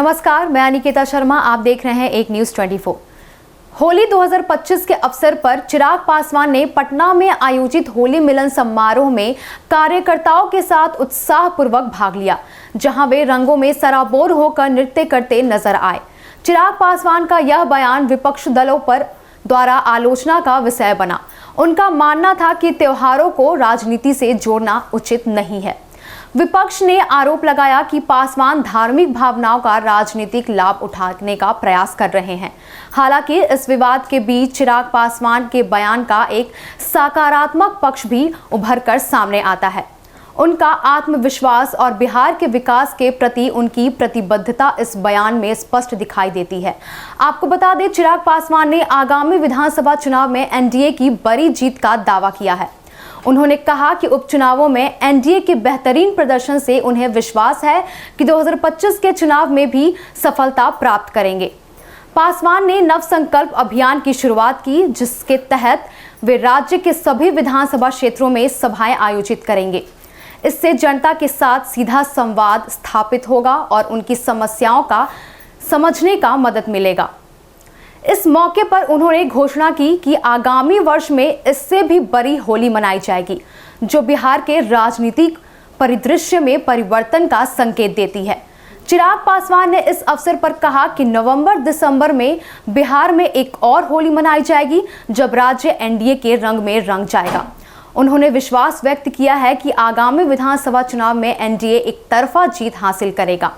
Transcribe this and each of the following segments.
नमस्कार, मैं अनिकेता शर्मा। आप देख रहे हैं एक न्यूज़ 24। होली 2025 के अवसर पर चिराग पासवान ने पटना में आयोजित होली मिलन समारोह में कार्यकर्ताओं के साथ उत्साहपूर्वक भाग लिया, जहां वे रंगों में सराबोर होकर नृत्य करते नजर आए। चिराग पासवान का यह बयान विपक्ष दलों पर द्वारा आलोचना का विषय बना। उनका मानना था कि त्योहारों को राजनीति से जोड़ना उचित नहीं है। विपक्ष ने आरोप लगाया कि पासवान धार्मिक भावनाओं का राजनीतिक लाभ उठाने का प्रयास कर रहे हैं। हालांकि इस विवाद के बीच चिराग पासवान के बयान का एक सकारात्मक पक्ष भी उभर कर सामने आता है। उनका आत्मविश्वास और बिहार के विकास के प्रति उनकी प्रतिबद्धता इस बयान में स्पष्ट दिखाई देती है। आपको बता दें, चिराग पासवान ने आगामी विधानसभा चुनाव में एनडीए की बड़ी जीत का दावा किया है। उन्होंने कहा कि उपचुनावों में एनडीए के बेहतरीन प्रदर्शन से उन्हें विश्वास है कि 2025 के चुनाव में भी सफलता प्राप्त करेंगे। पासवान ने नव संकल्प अभियान की शुरुआत की, जिसके तहत वे राज्य के सभी विधानसभा क्षेत्रों में सभाएं आयोजित करेंगे। इससे जनता के साथ सीधा संवाद स्थापित होगा और उनकी समस्याओं का समझने का मदद मिलेगा। इस मौके पर उन्होंने घोषणा की कि आगामी वर्ष में इससे भी बड़ी होली मनाई जाएगी, जो बिहार के राजनीतिक परिदृश्य में परिवर्तन का संकेत देती है। चिराग पासवान ने इस अवसर पर कहा कि नवंबर-दिसंबर में बिहार में एक और होली मनाई जाएगी, जब राज्य एनडीए के रंग में रंग जाएगा। उन्होंने विश्वास व्यक्त किया है कि आगामी विधानसभा चुनाव में एनडीए एक तरफा जीत हासिल करेगा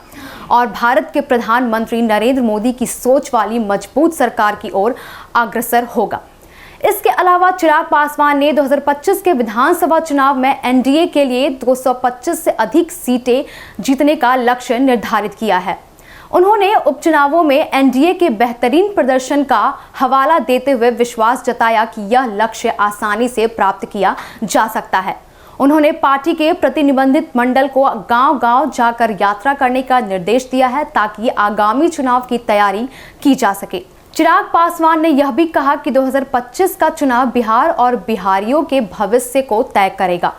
और भारत के प्रधानमंत्री नरेंद्र मोदी की सोच वाली मजबूत सरकार की ओर अग्रसर होगा। इसके अलावा चिराग पासवान ने 2025 के विधानसभा चुनाव में एनडीए के लिए 225 से अधिक सीटें जीतने का लक्ष्य निर्धारित किया है। उन्होंने उपचुनावों में एनडीए के बेहतरीन प्रदर्शन का हवाला देते हुए विश्वास जताया कि यह लक्ष्य आसानी से प्राप्त किया जा सकता है। उन्होंने पार्टी के प्रतिनिबंधित मंडल को गांव-गांव जाकर यात्रा करने का निर्देश दिया है, ताकि आगामी चुनाव की तैयारी की जा सके। चिराग पासवान ने यह भी कहा कि 2025 का चुनाव बिहार और बिहारियों के भविष्य को तय करेगा।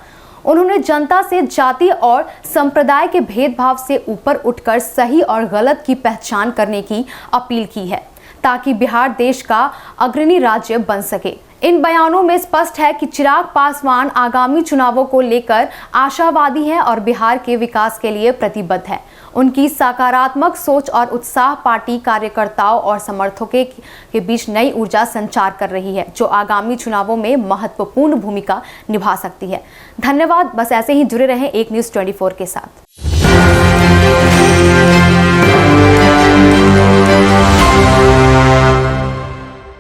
उन्होंने जनता से जाति और संप्रदाय के भेदभाव से ऊपर उठकर सही और गलत की पहचान करने की अपील की है, ताकि बिहार देश का अग्रणी राज्य बन सके। इन बयानों में स्पष्ट है कि चिराग पासवान आगामी चुनावों को लेकर आशावादी हैं और बिहार के विकास के लिए प्रतिबद्ध है। उनकी सकारात्मक सोच और उत्साह पार्टी कार्यकर्ताओं और समर्थकों के बीच नई ऊर्जा संचार कर रही है, जो आगामी चुनावों में महत्वपूर्ण भूमिका निभा सकती है। धन्यवाद। बस ऐसे ही जुड़े रहें एक न्यूज़ 24 के साथ।